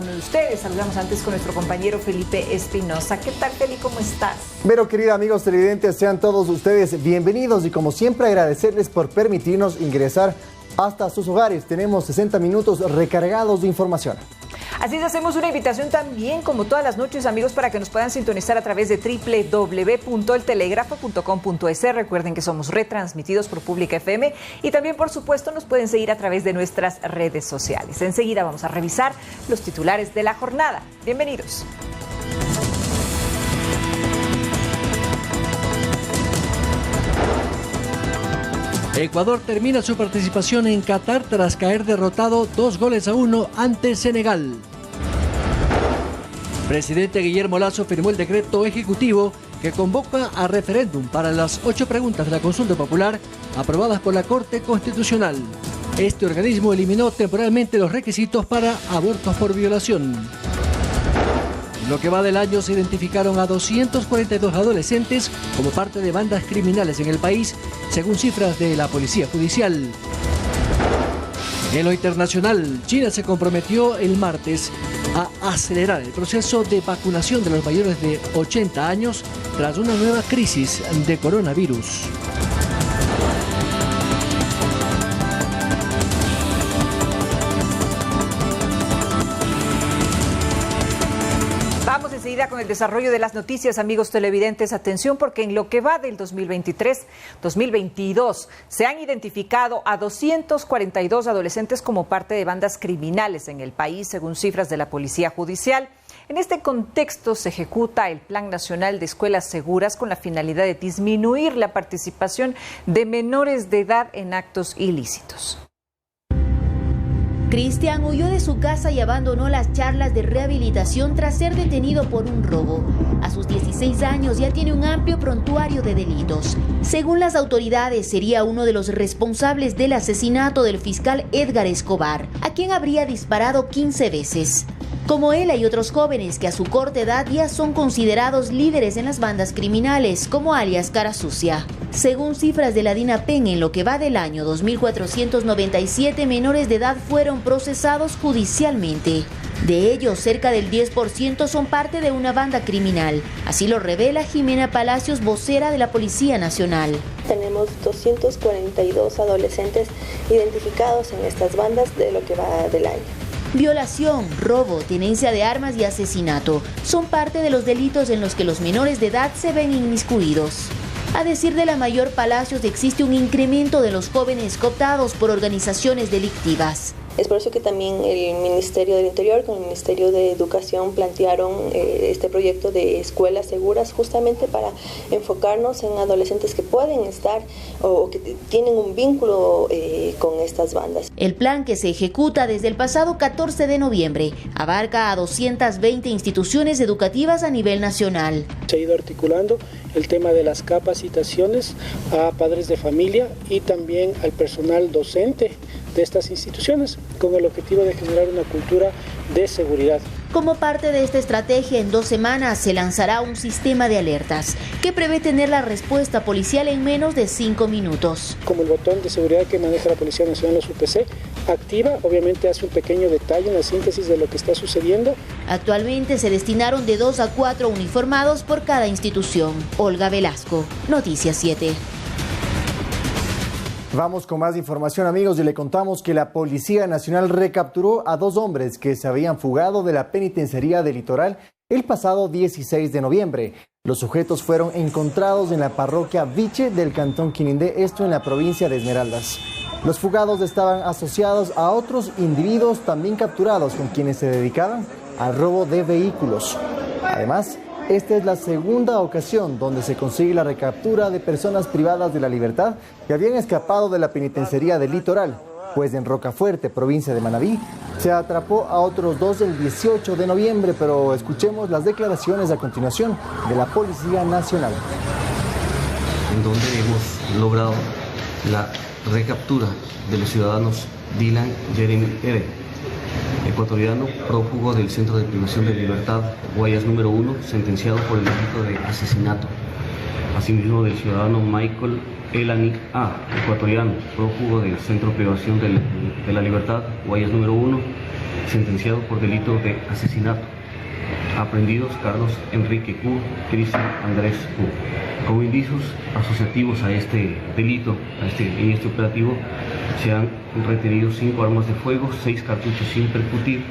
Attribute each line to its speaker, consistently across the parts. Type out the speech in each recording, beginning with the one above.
Speaker 1: uno de ustedes. Saludamos antes con nuestro compañero Felipe Espinosa. ¿Qué tal, Feli? ¿Cómo estás?
Speaker 2: Pero, querida amigos televidentes, sean todos ustedes bienvenidos y como siempre agradecerles por permitirnos ingresar hasta sus hogares. Tenemos 60 minutos recargados de información.
Speaker 1: Así es, hacemos una invitación también, como todas las noches, amigos, para que nos puedan sintonizar a través de www.eltelegrafo.com.es. Recuerden que somos retransmitidos por Pública FM y también, por supuesto, nos pueden seguir a través de nuestras redes sociales. Enseguida vamos a revisar los titulares de la jornada. Bienvenidos.
Speaker 3: Ecuador termina su participación en Qatar tras caer derrotado 2-1 ante Senegal. Presidente Guillermo Lasso firmó el decreto ejecutivo que convoca a referéndum para las 8 preguntas de la consulta popular aprobadas por la Corte Constitucional. Este organismo eliminó temporalmente los requisitos para abortos por violación. En lo que va del año se identificaron a 242 adolescentes como parte de bandas criminales en el país, según cifras de la Policía Judicial. En lo internacional, China se comprometió el martes a acelerar el proceso de vacunación de los mayores de 80 años tras una nueva crisis de coronavirus.
Speaker 1: Vamos enseguida con el desarrollo de las noticias, amigos televidentes. Atención, porque en lo que va del 2023-2022 se han identificado a 242 adolescentes como parte de bandas criminales en el país, según cifras de la Policía Judicial. En este contexto se ejecuta el Plan Nacional de Escuelas Seguras con la finalidad de disminuir la participación de menores de edad en actos ilícitos.
Speaker 4: Cristian huyó de su casa y abandonó las charlas de rehabilitación tras ser detenido por un robo. A sus 16 años ya tiene un amplio prontuario de delitos. Según las autoridades, sería uno de los responsables del asesinato del fiscal Edgar Escobar, a quien habría disparado 15 veces. Como él, hay otros jóvenes que a su corta edad ya son considerados líderes en las bandas criminales, como alias Cara Sucia. Según cifras de la DINAPEN, en lo que va del año, 2.497 menores de edad fueron procesados judicialmente. De ellos, cerca del 10% son parte de una banda criminal. Así lo revela Jimena Palacios, vocera de la Policía Nacional.
Speaker 5: Tenemos 242 adolescentes identificados en estas bandas de lo que va del año.
Speaker 4: Violación, robo, tenencia de armas y asesinato son parte de los delitos en los que los menores de edad se ven inmiscuidos. A decir de la mayor Palacios, existe un incremento de los jóvenes cooptados por organizaciones delictivas.
Speaker 5: Es por eso que también el Ministerio del Interior con el Ministerio de Educación plantearon este proyecto de escuelas seguras, justamente para enfocarnos en adolescentes que pueden estar o que tienen un vínculo con estas bandas.
Speaker 4: El plan, que se ejecuta desde el pasado 14 de noviembre, abarca a 220 instituciones educativas a nivel nacional.
Speaker 6: Se ha ido articulando el tema de las capacitaciones a padres de familia y también al personal docente de estas instituciones, con el objetivo de generar una cultura de seguridad.
Speaker 4: Como parte de esta estrategia, en 2 semanas se lanzará un sistema de alertas que prevé tener la respuesta policial en menos de 5 minutos.
Speaker 6: Como el botón de seguridad que maneja la Policía Nacional, los UPC, activa, obviamente hace un pequeño detalle, una síntesis de lo que está sucediendo.
Speaker 4: Actualmente se destinaron de 2 a 4 uniformados por cada institución. Olga Velasco, Noticias 7.
Speaker 2: Vamos con más información, amigos, y le contamos que la Policía Nacional recapturó a 2 hombres que se habían fugado de la penitenciaría del Litoral el pasado 16 de noviembre. Los sujetos fueron encontrados en la parroquia Viche del cantón Quinindé, esto en la provincia de Esmeraldas. Los fugados estaban asociados a otros individuos también capturados con quienes se dedicaban al robo de vehículos. Además, esta es la segunda ocasión donde se consigue la recaptura de personas privadas de la libertad que habían escapado de la penitenciaría del Litoral, pues en Rocafuerte, provincia de Manabí, se atrapó a otros 2 el 18 de noviembre, pero escuchemos las declaraciones a continuación de la Policía Nacional.
Speaker 7: En donde hemos logrado la recaptura de los ciudadanos Dylan Jeremy Ere, ecuatoriano prófugo del Centro de Privación de Libertad Guayas número 1, sentenciado por el delito de asesinato. asimismo del ciudadano Michael Elani A., ecuatoriano, prófugo del Centro de Privación de la Libertad, Guayas número 1, sentenciado por delito de asesinato. Aprehendidos Carlos Enrique Q., Cristian Andrés Q. Como indicios asociativos a este delito, en este operativo, se han retenido 5 armas de fuego, 6 cartuchos sin percutir,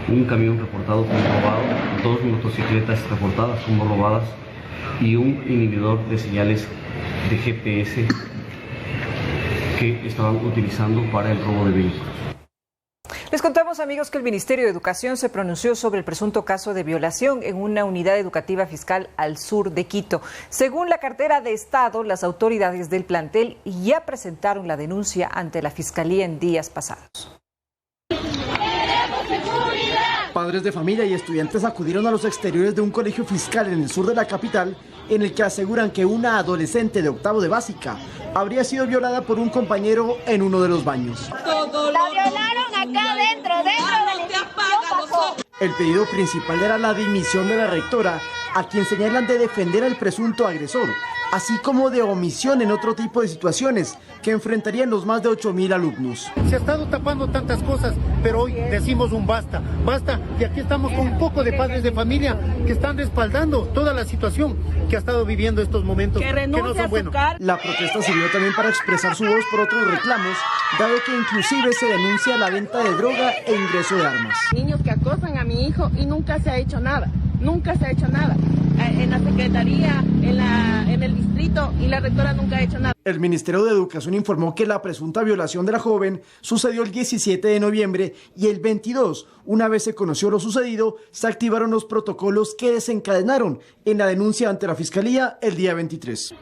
Speaker 7: un camión reportado como robado, 2 motocicletas reportadas como robadas y un inhibidor de señales de GPS que estaban utilizando para el robo de vehículos.
Speaker 1: Les contamos, amigos, que el Ministerio de Educación se pronunció sobre el presunto caso de violación en una unidad educativa fiscal al sur de Quito. Según la cartera de Estado, las autoridades del plantel ya presentaron la denuncia ante la Fiscalía en días pasados.
Speaker 8: Padres de familia y estudiantes acudieron a los exteriores de un colegio fiscal en el sur de la capital, en el que aseguran que una adolescente de octavo de básica habría sido violada por un compañero en uno de los baños.
Speaker 9: La violaron acá dentro de la institución.
Speaker 8: El pedido principal era la dimisión de la rectora, a quien señalan de defender al presunto agresor, así como de omisión en otro tipo de situaciones que enfrentarían los más de 8.000 alumnos.
Speaker 10: Se ha estado tapando tantas cosas, pero hoy decimos un basta, basta, y aquí estamos con un poco de padres de familia que están respaldando toda la situación que ha estado viviendo estos momentos, que no son buenos.
Speaker 8: La protesta sirvió también para expresar su voz por otros reclamos, dado que inclusive se denuncia la venta de droga e ingreso de armas.
Speaker 11: Niños que acosan a mi hijo y nunca se ha hecho nada, nunca se ha hecho nada. En la secretaría, en el distrito, y la rectora nunca ha hecho nada.
Speaker 8: El Ministerio de Educación informó que la presunta violación de la joven sucedió el 17 de noviembre y el 22, una vez se conoció lo sucedido, se activaron los protocolos que desencadenaron en la denuncia ante la Fiscalía el día 23.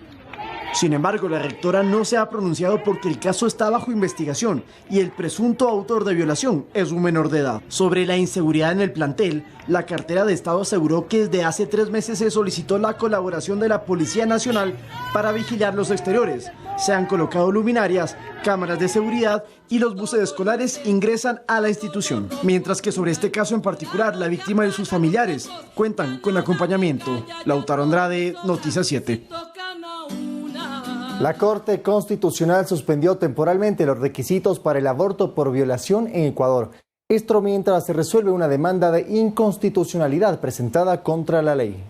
Speaker 8: Sin embargo, la rectora no se ha pronunciado porque el caso está bajo investigación y el presunto autor de violación es un menor de edad. Sobre la inseguridad en el plantel, la cartera de Estado aseguró que desde hace 3 meses se solicitó la colaboración de la Policía Nacional para vigilar los exteriores. Se han colocado luminarias, cámaras de seguridad y los buses escolares ingresan a la institución. Mientras que sobre este caso en particular, la víctima y sus familiares cuentan con acompañamiento. Lautaro Andrade, Noticias 7.
Speaker 2: La Corte Constitucional suspendió temporalmente los requisitos para el aborto por violación en Ecuador. Esto mientras se resuelve una demanda de inconstitucionalidad presentada contra la ley.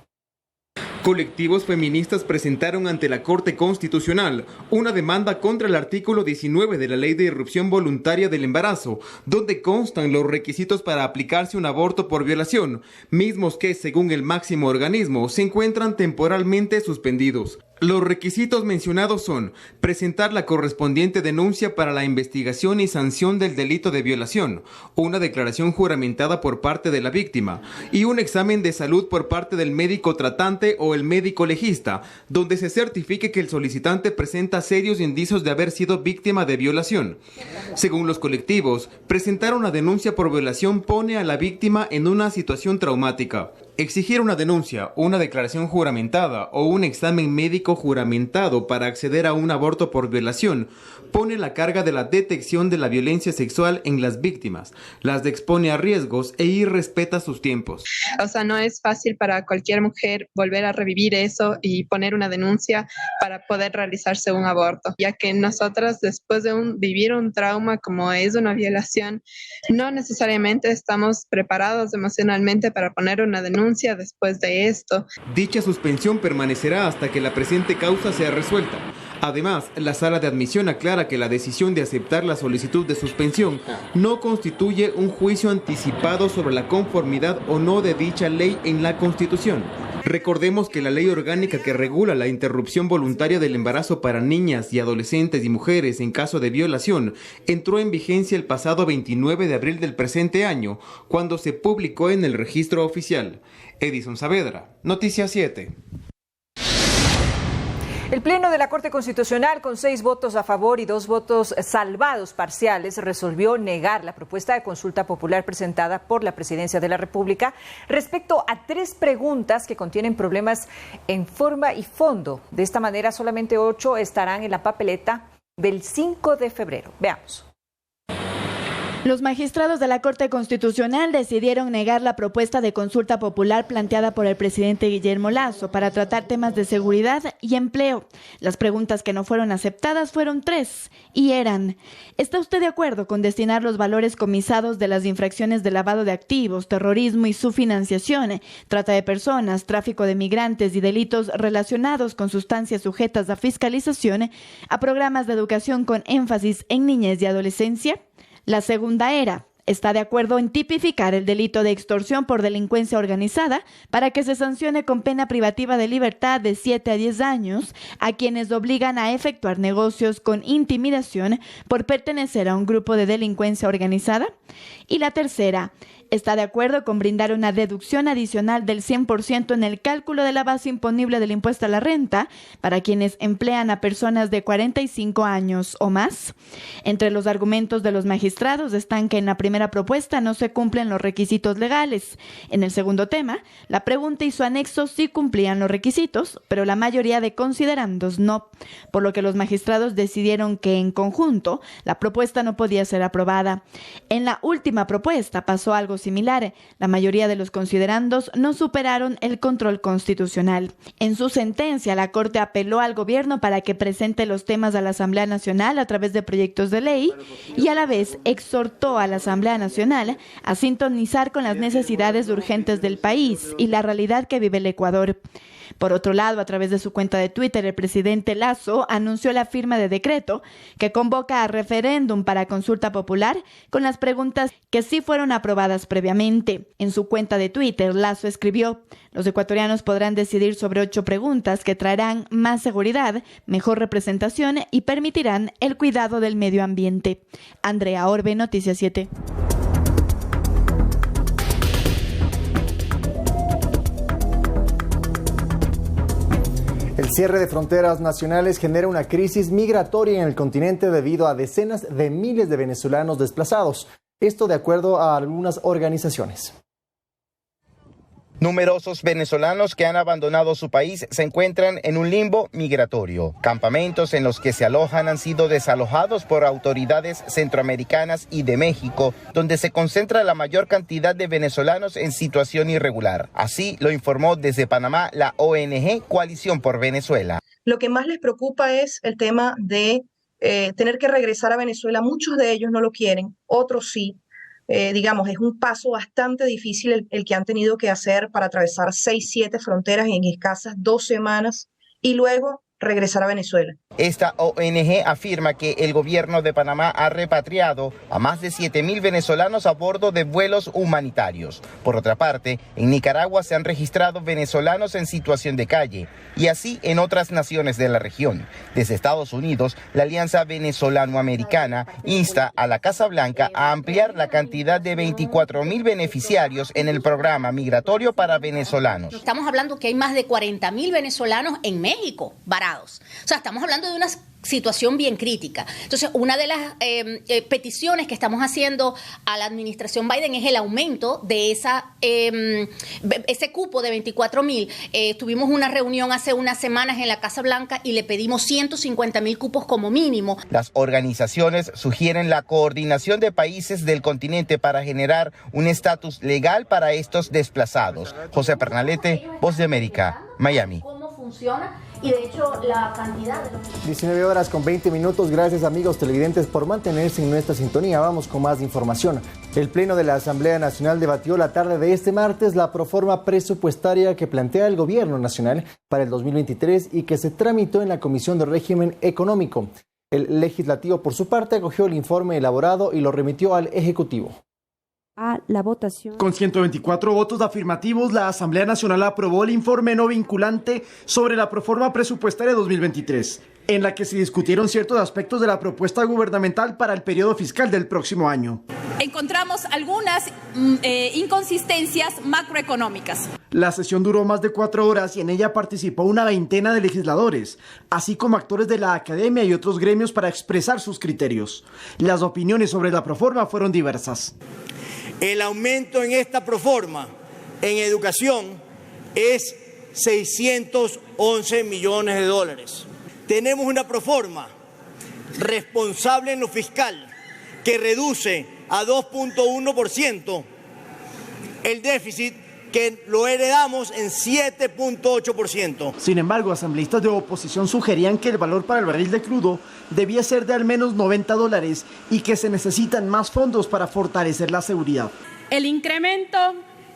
Speaker 12: Colectivos feministas presentaron ante la Corte Constitucional una demanda contra el artículo 19 de la Ley de Irrupción Voluntaria del Embarazo, donde constan los requisitos para aplicarse un aborto por violación, mismos que, según el máximo organismo, se encuentran temporalmente suspendidos. Los requisitos mencionados son presentar la correspondiente denuncia para la investigación y sanción del delito de violación, una declaración juramentada por parte de la víctima y un examen de salud por parte del médico tratante o el médico legista, donde se certifique que el solicitante presenta serios indicios de haber sido víctima de violación. Según los colectivos, presentar una denuncia por violación pone a la víctima en una situación traumática. Exigir una denuncia, una declaración juramentada o un examen médico juramentado para acceder a un aborto por violación pone la carga de la detección de la violencia sexual en las víctimas, las expone a riesgos e irrespeta sus tiempos.
Speaker 13: O sea, no es fácil para cualquier mujer volver a revivir eso y poner una denuncia para poder realizarse un aborto, ya que nosotras después de vivir un trauma como es una violación, no necesariamente estamos preparados emocionalmente para poner una denuncia después de esto.
Speaker 12: Dicha suspensión permanecerá hasta que la presente causa sea resuelta. Además, la Sala de Admisión aclara que la decisión de aceptar la solicitud de suspensión no constituye un juicio anticipado sobre la conformidad o no de dicha ley en la Constitución. Recordemos que la ley orgánica que regula la interrupción voluntaria del embarazo para niñas y adolescentes y mujeres en caso de violación entró en vigencia el pasado 29 de abril del presente año, cuando se publicó en el registro oficial. Edison Saavedra, Noticias 7.
Speaker 1: El Pleno de la Corte Constitucional, con 6 votos a favor y 2 votos salvados parciales, resolvió negar la propuesta de consulta popular presentada por la Presidencia de la República respecto a 3 preguntas que contienen problemas en forma y fondo. De esta manera, solamente 8 estarán en la papeleta del 5 de febrero. Veamos.
Speaker 14: Los magistrados de la Corte Constitucional decidieron negar la propuesta de consulta popular planteada por el presidente Guillermo Lasso para tratar temas de seguridad y empleo. Las preguntas que no fueron aceptadas fueron 3 y eran: ¿está usted de acuerdo con destinar los valores comisados de las infracciones de lavado de activos, terrorismo y su financiación, trata de personas, tráfico de migrantes y delitos relacionados con sustancias sujetas a fiscalización a programas de educación con énfasis en niñez y adolescencia? La segunda era: ¿está de acuerdo en tipificar el delito de extorsión por delincuencia organizada para que se sancione con pena privativa de libertad de 7 a 10 años a quienes obligan a efectuar negocios con intimidación por pertenecer a un grupo de delincuencia organizada? Y la tercera: ¿está de acuerdo con brindar una deducción adicional del 100% en el cálculo de la base imponible del impuesto a la renta para quienes emplean a personas de 45 años o más? Entre los argumentos de los magistrados están que en la primera propuesta no se cumplen los requisitos legales. En el segundo tema, la pregunta y su anexo sí cumplían los requisitos, pero la mayoría de considerandos no, por lo que los magistrados decidieron que en conjunto la propuesta no podía ser aprobada. En la última propuesta pasó algo similar. La mayoría de los considerandos no superaron el control constitucional. En su sentencia, la Corte apeló al gobierno para que presente los temas a la Asamblea Nacional a través de proyectos de ley y a la vez exhortó a la Asamblea Nacional a sintonizar con las necesidades urgentes del país y la realidad que vive el Ecuador. Por otro lado, a través de su cuenta de Twitter, el presidente Lasso anunció la firma de decreto que convoca a referéndum para consulta popular con las preguntas que sí fueron aprobadas previamente. En su cuenta de Twitter, Lasso escribió: los ecuatorianos podrán decidir sobre 8 preguntas que traerán más seguridad, mejor representación y permitirán el cuidado del medio ambiente. Andrea Orbe, Noticias 7.
Speaker 2: El cierre de fronteras nacionales genera una crisis migratoria en el continente debido a decenas de miles de venezolanos desplazados. Esto de acuerdo a algunas organizaciones.
Speaker 15: Numerosos venezolanos que han abandonado su país se encuentran en un limbo migratorio. Campamentos en los que se alojan han sido desalojados por autoridades centroamericanas y de México, donde se concentra la mayor cantidad de venezolanos en situación irregular. Así lo informó desde Panamá la ONG Coalición por Venezuela.
Speaker 16: Lo que más les preocupa es el tema de tener que regresar a Venezuela. Muchos de ellos no lo quieren, otros sí. Digamos, es un paso bastante difícil el que han tenido que hacer para atravesar 6-7 fronteras en escasas 2 semanas y luego regresar a Venezuela.
Speaker 15: Esta ONG afirma que el gobierno de Panamá ha repatriado a más de 7.000 venezolanos a bordo de vuelos humanitarios. Por otra parte, en Nicaragua se han registrado venezolanos en situación de calle y así en otras naciones de la región. Desde Estados Unidos, la Alianza Venezolano-Americana insta a la Casa Blanca a ampliar la cantidad de 24.000 beneficiarios en el programa migratorio para venezolanos.
Speaker 17: Estamos hablando que hay más de 40.000 venezolanos en México varados. O sea, estamos hablando de una situación bien crítica. Entonces, una de las peticiones que estamos haciendo a la administración Biden es el aumento de ese cupo de 24.000. Tuvimos una reunión hace unas semanas en la Casa Blanca y le pedimos 150.000 cupos como mínimo.
Speaker 15: Las organizaciones sugieren la coordinación de países del continente para generar un estatus legal para estos desplazados. José Pernalete, Voz de América, Miami.
Speaker 17: ¿Cómo funciona? Y de hecho la cantidad de
Speaker 2: 19 horas con 20 minutos. Gracias, amigos televidentes, por mantenerse en nuestra sintonía. Vamos con más información. El Pleno de la Asamblea Nacional debatió la tarde de este martes la proforma presupuestaria que plantea el Gobierno Nacional para el 2023 y que se tramitó en la Comisión de Régimen Económico. El Legislativo, por su parte, acogió el informe elaborado y lo remitió al Ejecutivo.
Speaker 18: A la votación.
Speaker 8: Con 124 votos afirmativos, la Asamblea Nacional aprobó el informe no vinculante sobre la proforma presupuestaria 2023, en la que se discutieron ciertos aspectos de la propuesta gubernamental para el periodo fiscal del próximo año.
Speaker 19: Encontramos algunas inconsistencias macroeconómicas.
Speaker 8: La sesión duró más de 4 horas y en ella participó una veintena de legisladores, así como actores de la academia y otros gremios para expresar sus criterios. Las opiniones sobre la proforma fueron diversas.
Speaker 20: El aumento en esta proforma en educación es 611 millones de dólares. Tenemos una proforma responsable en lo fiscal que reduce a 2.1%, el déficit que lo heredamos en 7.8%.
Speaker 8: Sin embargo, asambleístas de oposición sugerían que el valor para el barril de crudo debía ser de al menos $90 y que se necesitan más fondos para fortalecer la seguridad.
Speaker 19: El incremento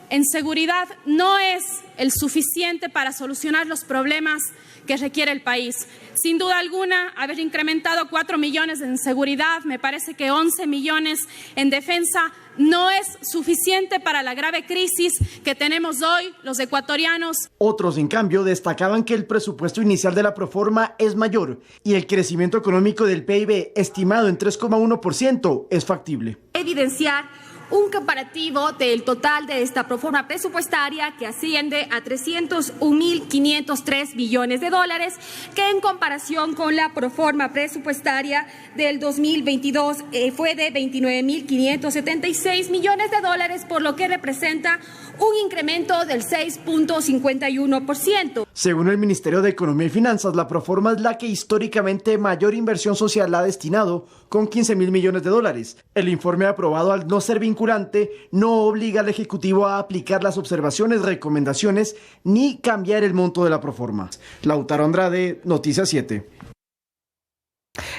Speaker 19: en seguridad no es el suficiente para solucionar los problemas que requiere el país. Sin duda alguna, haber incrementado 4 millones en seguridad, me parece que 11 millones en defensa, no es suficiente para la grave crisis que tenemos hoy los ecuatorianos.
Speaker 8: Otros, en cambio, destacaban que el presupuesto inicial de la Proforma es mayor y el crecimiento económico del PIB, estimado en 3,1%, es factible.
Speaker 19: Evidenciar un comparativo del total de esta proforma presupuestaria que asciende a 301.503 millones de dólares, que en comparación con la proforma presupuestaria del 2022 fue de 29.576 millones de dólares, por lo que representa un incremento del 6.51%.
Speaker 8: Según el Ministerio de Economía y Finanzas, la Proforma es la que históricamente mayor inversión social ha destinado, con 15.000 millones de dólares. El informe aprobado, al no ser vinculante, no obliga al Ejecutivo a aplicar las observaciones, recomendaciones, ni cambiar el monto de la Proforma. Lautaro Andrade, Noticias 7.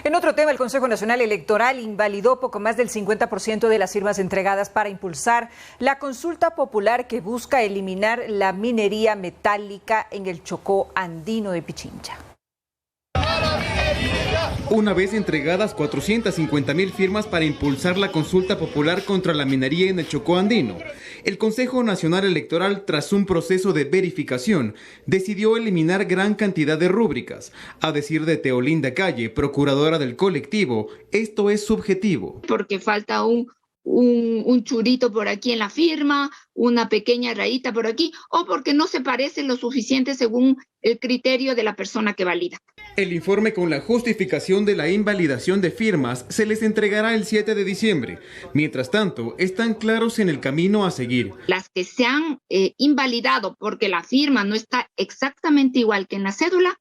Speaker 1: En otro tema, el Consejo Nacional Electoral invalidó poco más del 50% de las firmas entregadas para impulsar la consulta popular que busca eliminar la minería metálica en el Chocó andino de Pichincha.
Speaker 12: Una vez entregadas 450.000 firmas para impulsar la consulta popular contra la minería en el Chocó andino, el Consejo Nacional Electoral, tras un proceso de verificación, decidió eliminar gran cantidad de rúbricas. A decir de Teolinda Calle, procuradora del colectivo, esto es subjetivo.
Speaker 21: Porque falta un churito por aquí en la firma, una pequeña rayita por aquí, o porque no se parece lo suficiente según el criterio de la persona que valida.
Speaker 12: El informe con la justificación de la invalidación de firmas se les entregará el 7 de diciembre. Mientras tanto, están claros en el camino a seguir.
Speaker 21: Las que se han invalidado porque la firma no está exactamente igual que en la cédula,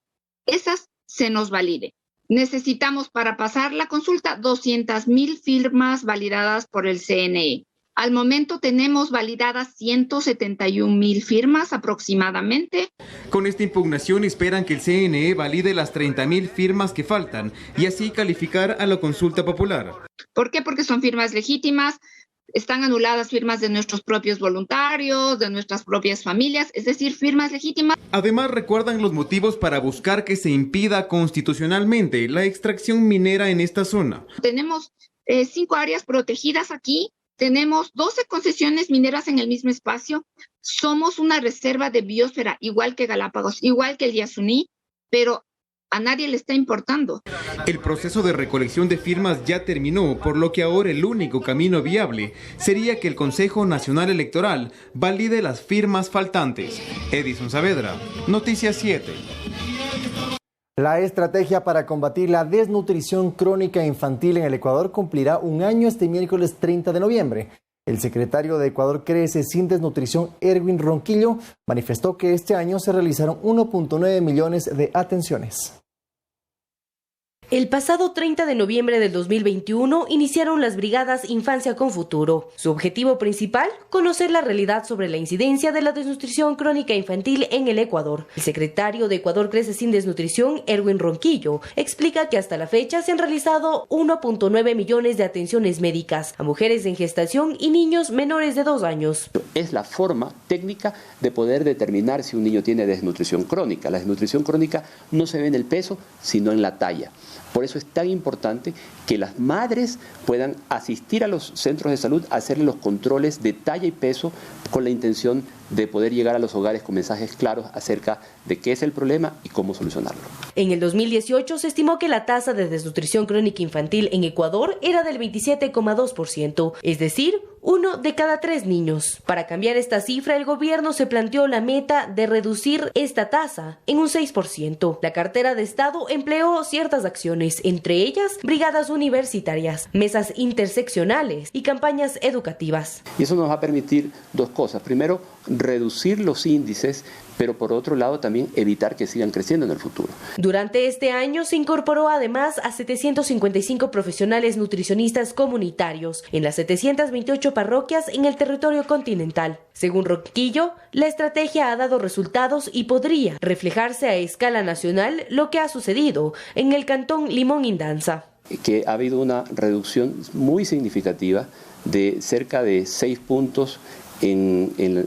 Speaker 21: esas se nos valide. Necesitamos para pasar la consulta 200.000 firmas validadas por el CNE. Al momento tenemos validadas 171.000 firmas aproximadamente.
Speaker 12: Con esta impugnación esperan que el CNE valide las 30.000 firmas que faltan y así calificar a la consulta popular.
Speaker 21: ¿Por qué? Porque son firmas legítimas. Están anuladas firmas de nuestros propios voluntarios, de nuestras propias familias, es decir, firmas legítimas.
Speaker 12: Además, recuerdan los motivos para buscar que se impida constitucionalmente la extracción minera en esta zona.
Speaker 21: Tenemos 5 áreas protegidas aquí, tenemos 12 concesiones mineras en el mismo espacio, somos una reserva de biosfera, igual que Galápagos, igual que el Yasuní, pero a nadie le está importando.
Speaker 12: El proceso de recolección de firmas ya terminó, por lo que ahora el único camino viable sería que el Consejo Nacional Electoral valide las firmas faltantes. Edison Saavedra, Noticias 7.
Speaker 2: La estrategia para combatir la desnutrición crónica infantil en el Ecuador cumplirá un año este miércoles 30 de noviembre. El secretario de Ecuador Crece Sin Desnutrición, Erwin Ronquillo, manifestó que este año se realizaron 1.9 millones de atenciones.
Speaker 22: El pasado 30 de noviembre del 2021 iniciaron las brigadas Infancia con Futuro. Su objetivo principal, conocer la realidad sobre la incidencia de la desnutrición crónica infantil en el Ecuador. El secretario de Ecuador Crece Sin Desnutrición, Erwin Ronquillo, explica que hasta la fecha se han realizado 1.9 millones de atenciones médicas a mujeres en gestación y niños menores de 2 años.
Speaker 23: Es la forma técnica de poder determinar si un niño tiene desnutrición crónica. La desnutrición crónica no se ve en el peso, sino en la talla. Por eso es tan importante que las madres puedan asistir a los centros de salud a hacerle los controles de talla y peso con la intención de poder llegar a los hogares con mensajes claros acerca de qué es el problema y cómo solucionarlo.
Speaker 22: En el 2018 se estimó que la tasa de desnutrición crónica infantil en Ecuador era del 27,2%, es decir, 1 de cada 3 niños. Para cambiar esta cifra, el gobierno se planteó la meta de reducir esta tasa en un 6%. La cartera de Estado empleó ciertas acciones, entre ellas brigadas universitarias, mesas interseccionales y campañas educativas.
Speaker 23: Y eso nos va a permitir 2 cosas. Primero, reducir los índices, pero por otro lado también evitar que sigan creciendo en el futuro.
Speaker 22: Durante este año se incorporó además a 755 profesionales nutricionistas comunitarios en las 728 parroquias en el territorio continental. Según Ronquillo, la estrategia ha dado resultados y podría reflejarse a escala nacional lo que ha sucedido en el cantón Limón Indanza.
Speaker 23: Que ha habido una reducción muy significativa de cerca de 6 puntos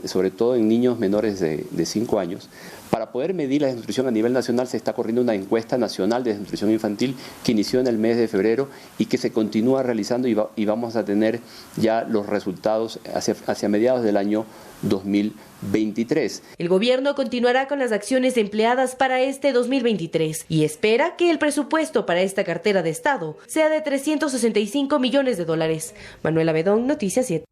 Speaker 23: sobre todo en niños menores de 5 años. Para poder medir la desnutrición a nivel nacional se está corriendo una encuesta nacional de desnutrición infantil que inició en el mes de febrero y que se continúa realizando y vamos a tener ya los resultados hacia mediados del año 2023.
Speaker 22: El gobierno continuará con las acciones empleadas para este 2023 y espera que el presupuesto para esta cartera de Estado sea de $365 millones. Manuela Bedón, Noticias 7.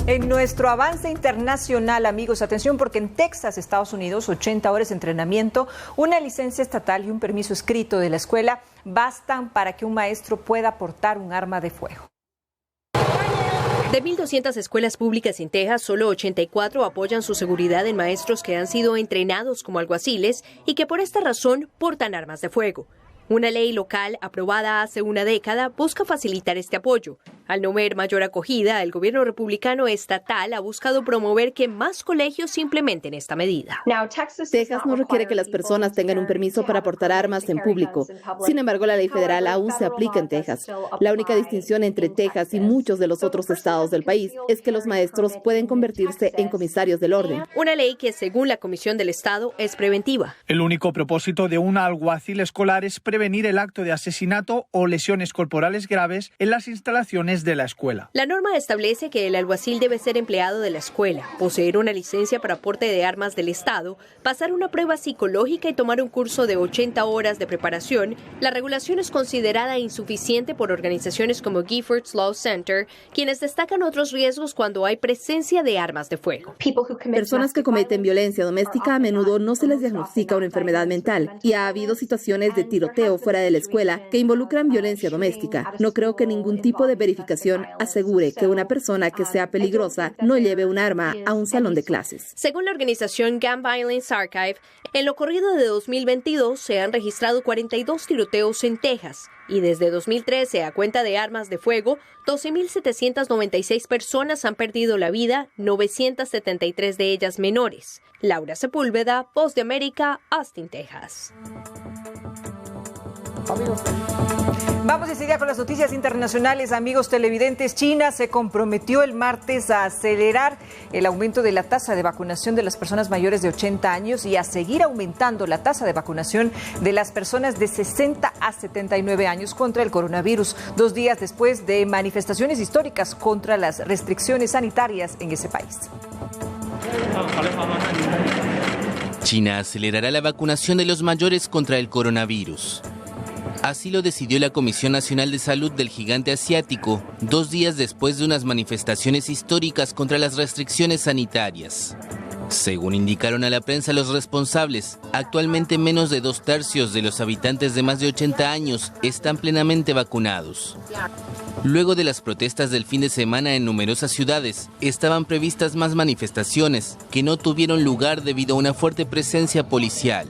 Speaker 1: En nuestro avance internacional, amigos, atención porque en Texas, Estados Unidos, 80 horas de entrenamiento, una licencia estatal y un permiso escrito de la escuela bastan para que un maestro pueda portar un arma de fuego.
Speaker 3: De 1.200 escuelas públicas en Texas, solo 84 apoyan su seguridad en maestros que han sido entrenados como alguaciles y que por esta razón portan armas de fuego. Una ley local aprobada hace una década busca facilitar este apoyo. Al no ver mayor acogida, el gobierno republicano estatal ha buscado promover que más colegios implementen esta medida.
Speaker 5: Texas no requiere que las personas tengan un permiso para portar armas en público. Sin embargo, la ley federal aún se aplica en Texas. La única distinción entre Texas y muchos de los otros estados del país es que los maestros pueden convertirse en comisarios del orden.
Speaker 3: Una ley que, según la Comisión del Estado, es preventiva.
Speaker 6: El único propósito de un alguacil escolar es prevenir el acto de asesinato o lesiones corporales graves en las instalaciones de la escuela.
Speaker 3: La norma establece que el alguacil debe ser empleado de la escuela, poseer una licencia para porte de armas del Estado, pasar una prueba psicológica y tomar un curso de 80 horas de preparación. La regulación es considerada insuficiente por organizaciones como Giffords Law Center, quienes destacan otros riesgos cuando hay presencia de armas de fuego.
Speaker 5: Personas que cometen violencia doméstica a menudo no se les diagnostica una enfermedad mental y ha habido situaciones de tiroteo fuera de la escuela que involucran violencia doméstica. No creo que ningún tipo de verificación asegure que una persona que sea peligrosa no lleve un arma a un salón de clases.
Speaker 3: Según la organización Gun Violence Archive, en lo corrido de 2022 se han registrado 42 tiroteos en Texas y desde 2013 a cuenta de armas de fuego, 12.796 personas han perdido la vida, 973 de ellas menores. Laura Sepúlveda, Voz de América, Austin, Texas.
Speaker 1: Vamos enseguida con las noticias internacionales, amigos televidentes. China se comprometió el martes a acelerar el aumento de la tasa de vacunación de las personas mayores de 80 años y a seguir aumentando la tasa de vacunación de las personas de 60 a 79 años contra el coronavirus, 2 días después de manifestaciones históricas contra las restricciones sanitarias en ese país.
Speaker 24: China acelerará la vacunación de los mayores contra el coronavirus. Así lo decidió la Comisión Nacional de Salud del gigante asiático, 2 días después de unas manifestaciones históricas contra las restricciones sanitarias. Según indicaron a la prensa los responsables, actualmente menos de 2/3 de los habitantes de más de 80 años están plenamente vacunados. Luego de las protestas del fin de semana en numerosas ciudades, estaban previstas más manifestaciones que no tuvieron lugar debido a una fuerte presencia policial.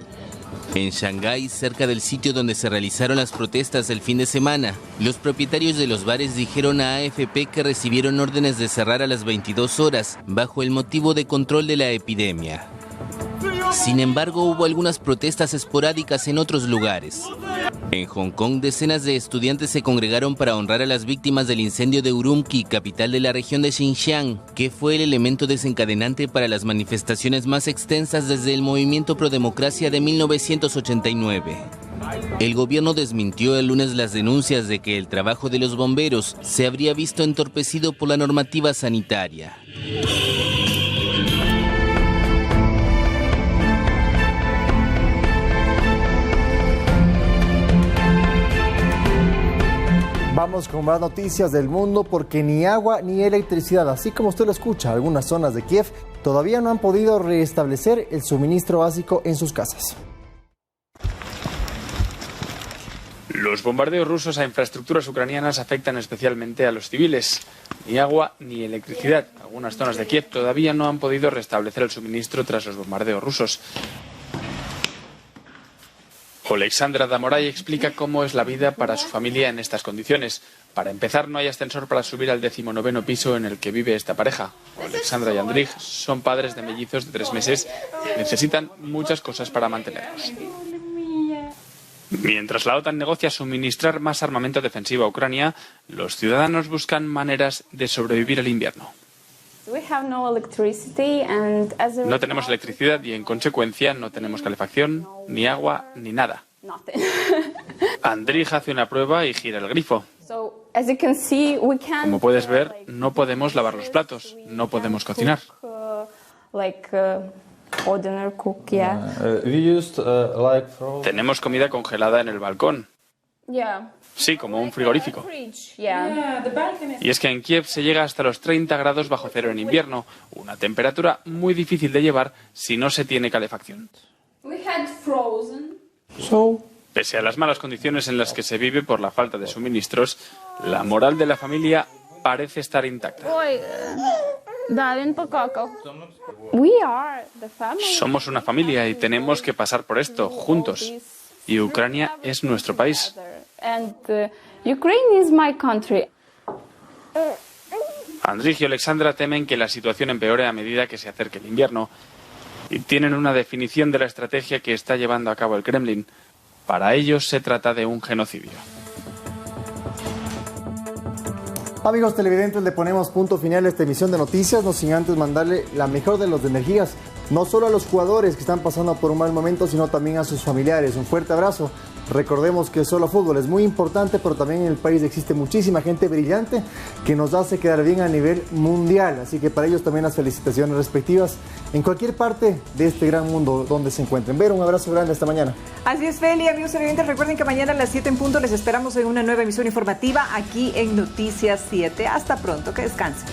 Speaker 24: En Shanghái, cerca del sitio donde se realizaron las protestas del fin de semana, los propietarios de los bares dijeron a AFP que recibieron órdenes de cerrar a las 22 horas bajo el motivo de control de la epidemia. Sin embargo, hubo algunas protestas esporádicas en otros lugares. En Hong Kong, decenas de estudiantes se congregaron para honrar a las víctimas del incendio de Urumqi, capital de la región de Xinjiang, que fue el elemento desencadenante para las manifestaciones más extensas desde el movimiento pro-democracia de 1989. El gobierno desmintió el lunes las denuncias de que el trabajo de los bomberos se habría visto entorpecido por la normativa sanitaria.
Speaker 2: Vamos con más noticias del mundo porque ni agua ni electricidad, así como usted lo escucha, algunas zonas de Kiev todavía no han podido restablecer el suministro básico en sus casas.
Speaker 4: Los bombardeos rusos a infraestructuras ucranianas afectan especialmente a los civiles. Ni agua ni electricidad. Algunas zonas de Kiev todavía no han podido restablecer el suministro tras los bombardeos rusos. Alexandra Damoray explica cómo es la vida para su familia en estas condiciones. Para empezar, no hay ascensor para subir al 19º piso en el que vive esta pareja. Alexandra y Andrij son padres de mellizos de 3 meses y necesitan muchas cosas para mantenerlos. Mientras la OTAN negocia suministrar más armamento defensivo a Ucrania, los ciudadanos buscan maneras de sobrevivir al invierno. No tenemos electricidad y, en consecuencia, no tenemos calefacción, ni agua, ni nada. Andrij hace una prueba y gira el grifo. Como puedes ver, no podemos lavar los platos, no podemos cocinar. Tenemos comida congelada en el balcón. Sí, como un frigorífico. Y es que en Kiev se llega hasta los 30 grados bajo cero en invierno, una temperatura muy difícil de llevar si no se tiene calefacción. Pese a las malas condiciones en las que se vive por la falta de suministros, la moral de la familia parece estar intacta. Somos una familia y tenemos que pasar por esto juntos. Y Ucrania es nuestro país. Andrij y Alexandra temen que la situación empeore a medida que se acerque el invierno y tienen una definición de la estrategia que está llevando a cabo el Kremlin. Para ellos se trata de un genocidio.
Speaker 2: Amigos televidentes, le ponemos punto final a esta emisión de noticias, no sin antes mandarle la mejor de las energías, no solo a los jugadores que están pasando por un mal momento, sino también a sus familiares. Un fuerte abrazo. Recordemos que solo fútbol es muy importante, pero también en el país existe muchísima gente brillante que nos hace quedar bien a nivel mundial. Así que para ellos también las felicitaciones respectivas en cualquier parte de este gran mundo donde se encuentren. Vero, un abrazo grande esta mañana.
Speaker 1: Así es, Feli. Amigos televidentes, recuerden que mañana a las 7 en punto les esperamos en una nueva emisión informativa aquí en Noticias 7. Hasta pronto, que descansen.